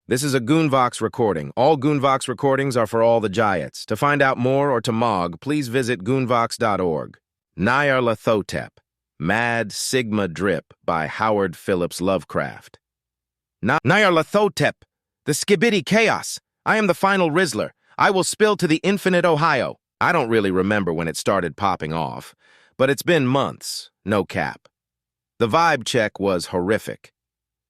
This is a Goonvox recording. All Goonvox recordings are for all the Giants. To find out more or to mog, please visit goonvox.org. Nyarlathotep, Mad Sigma Drip by Howard Phillips Lovecraft. Nyarlathotep, the Skibidi Chaos. I am the final Rizzler. I will spill to the infinite Ohio. I don't really remember when it started popping off, but it's been months, no cap. The vibe check was horrific.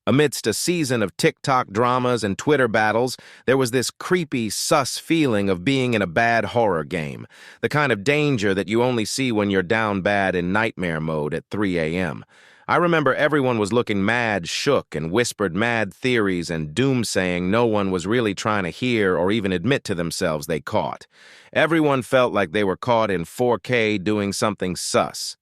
Amidst a season of TikTok dramas and Twitter battles, there was this creepy, sus feeling of being in a bad horror game, the kind of danger that you only see when you're down bad in nightmare mode at 3 a.m. I remember everyone was looking mad shook and whispered mad theories and doomsaying no one was really trying to hear or even admit to themselves they caught. Everyone felt like they were caught in 4K doing something sus.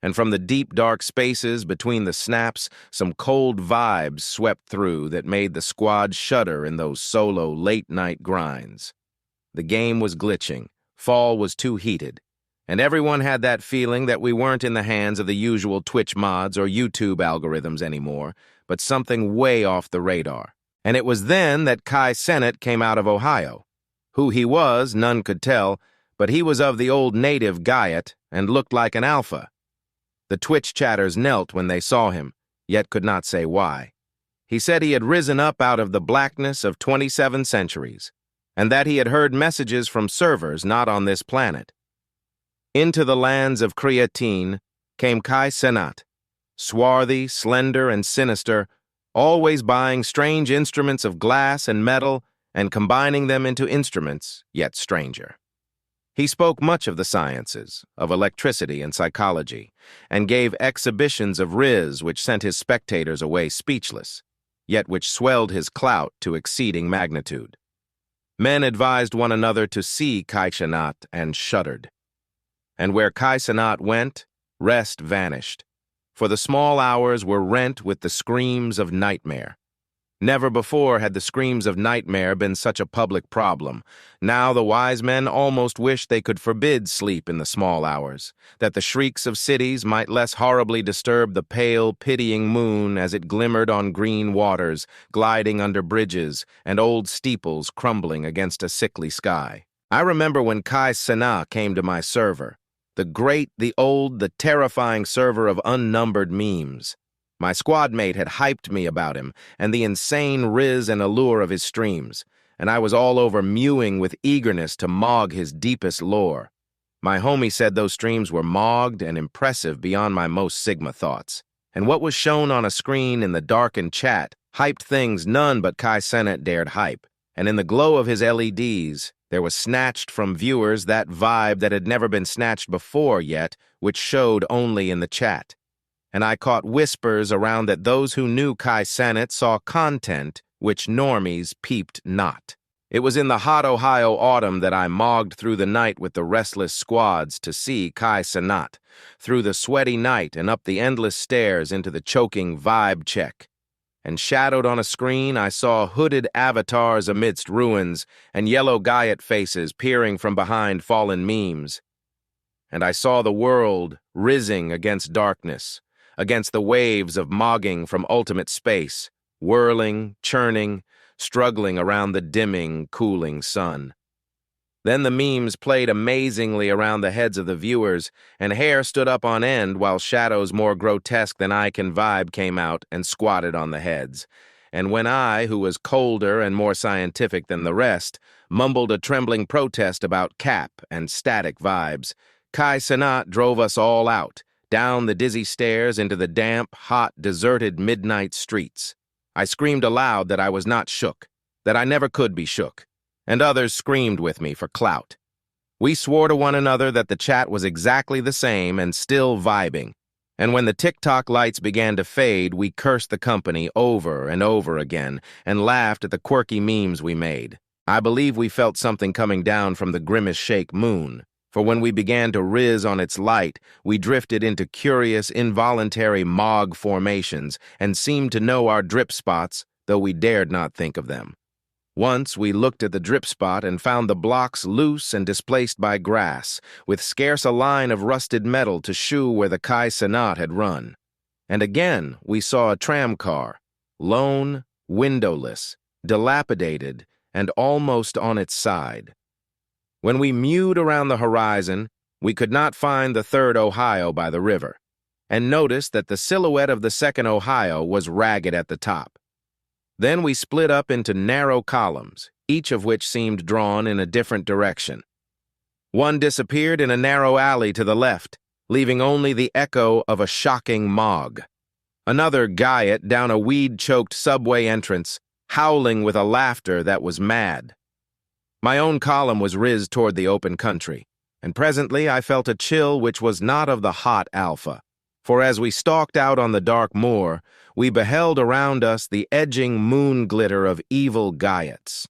And from the deep, dark spaces between the snaps, some cold vibes swept through that made the squad shudder in those solo late-night grinds. The game was glitching, fall was too heated, and everyone had that feeling that we weren't in the hands of the usual Twitch mods or YouTube algorithms anymore, but something way off the radar. And it was then that Kai Cenat came out of Ohio. Who he was, none could tell, but he was of the old native Gaiet and looked like an alpha. The Twitch chatters knelt when they saw him, yet could not say why. He said he had risen up out of the blackness of 27 centuries, and that he had heard messages from servers not on this planet. Into the lands of Creatine came Kai Cenat, swarthy, slender, and sinister, always buying strange instruments of glass and metal and combining them into instruments yet stranger. He spoke much of the sciences, of electricity and psychology, and gave exhibitions of riz which sent his spectators away speechless, yet which swelled his clout to exceeding magnitude. Men advised one another to see Kai Cenat and shuddered. And where Kai Cenat went, rest vanished, for the small hours were rent with the screams of nightmare. Never before had the screams of nightmare been such a public problem. Now the wise men almost wished they could forbid sleep in the small hours, that the shrieks of cities might less horribly disturb the pale, pitying moon as it glimmered on green waters, gliding under bridges, and old steeples crumbling against a sickly sky. I remember when Kai Cenat came to my server, the great, the old, the terrifying server of unnumbered memes. My squad mate had hyped me about him and the insane riz and allure of his streams, and I was all over mewing with eagerness to mog his deepest lore. My homie said those streams were mogged and impressive beyond my most Sigma thoughts, and what was shown on a screen in the darkened chat hyped things none but Kai Cenat dared hype, and in the glow of his LEDs, there was snatched from viewers that vibe that had never been snatched before yet, which showed only in the chat. And I caught whispers around that those who knew Kai Cenat saw content which normies peeped not. It was in the hot Ohio autumn that I mogged through the night with the restless squads to see Kai Cenat, through the sweaty night and up the endless stairs into the choking vibe check. And shadowed on a screen, I saw hooded avatars amidst ruins and yellow Gaiet faces peering from behind fallen memes. And I saw the world rizzing against darkness, against the waves of mogging from ultimate space, whirling, churning, struggling around the dimming, cooling sun. Then the memes played amazingly around the heads of the viewers, and hair stood up on end while shadows more grotesque than I can vibe came out and squatted on the heads. And when I, who was colder and more scientific than the rest, mumbled a trembling protest about cap and static vibes, Kai Cenat drove us all out, down the dizzy stairs into the damp, hot, deserted midnight streets. I screamed aloud that I was not shook, that I never could be shook, and others screamed with me for clout. We swore to one another that the chat was exactly the same and still vibing, and when the TikTok lights began to fade, we cursed the company over and over again and laughed at the quirky memes we made. I believe we felt something coming down from the grimace shake moon. For when we began to riz on its light, we drifted into curious, involuntary mog formations and seemed to know our drip spots, though we dared not think of them. Once we looked at the drip spot and found the blocks loose and displaced by grass, with scarce a line of rusted metal to shew where the Kai Cenat had run. And again we saw a tram car, lone, windowless, dilapidated, and almost on its side. When we mewed around the horizon, we could not find the third Ohio by the river, and noticed that the silhouette of the second Ohio was ragged at the top. Then we split up into narrow columns, each of which seemed drawn in a different direction. One disappeared in a narrow alley to the left, leaving only the echo of a shocking mog. Another guyed down a weed-choked subway entrance, howling with a laughter that was mad. My own column was rizzed toward the open country, and presently I felt a chill which was not of the hot alpha, for as we stalked out on the dark moor, we beheld around us the edging moon glitter of evil guyets.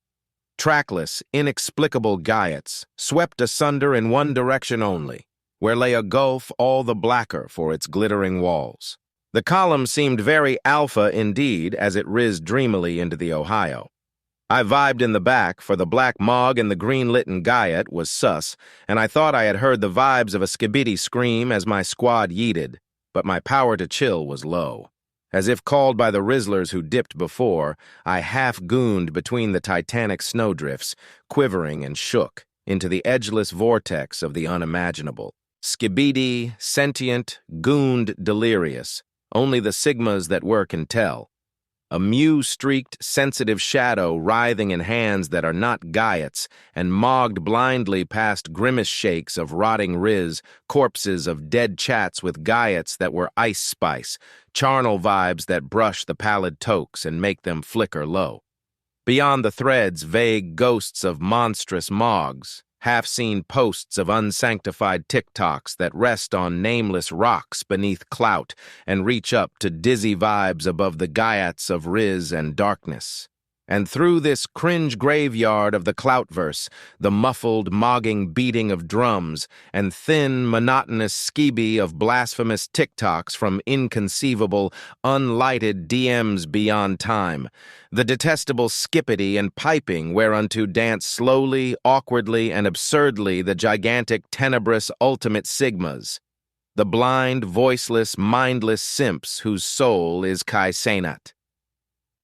Trackless, inexplicable guyets, swept asunder in one direction only, where lay a gulf all the blacker for its glittering walls. The column seemed very alpha indeed as it rizzed dreamily into the Ohio. I vibed in the back, for the black mog and the green-litten guyet was sus, and I thought I had heard the vibes of a skibidi scream as my squad yeeted, but my power to chill was low. As if called by the rizzlers who dipped before, I half-gooned between the titanic snowdrifts, quivering and shook, into the edgeless vortex of the unimaginable. Skibidi, sentient, gooned, delirious, only the sigmas that were can tell. A mew-streaked, sensitive shadow writhing in hands that are not guyets, and mogged blindly past grimace shakes of rotting riz, corpses of dead chats with guyets that were ice spice, charnel vibes that brush the pallid tokes and make them flicker low. Beyond the threads, vague ghosts of monstrous mogs, half-seen posts of unsanctified TikToks that rest on nameless rocks beneath clout and reach up to dizzy vibes above the guyats of riz and darkness. And through this cringe graveyard of the cloutverse, the muffled, mogging beating of drums and thin, monotonous skibi of blasphemous TikToks from inconceivable, unlighted DMs beyond time, the detestable skippity and piping whereunto dance slowly, awkwardly, and absurdly the gigantic, tenebrous ultimate sigmas, the blind, voiceless, mindless simps whose soul is Kai Senat.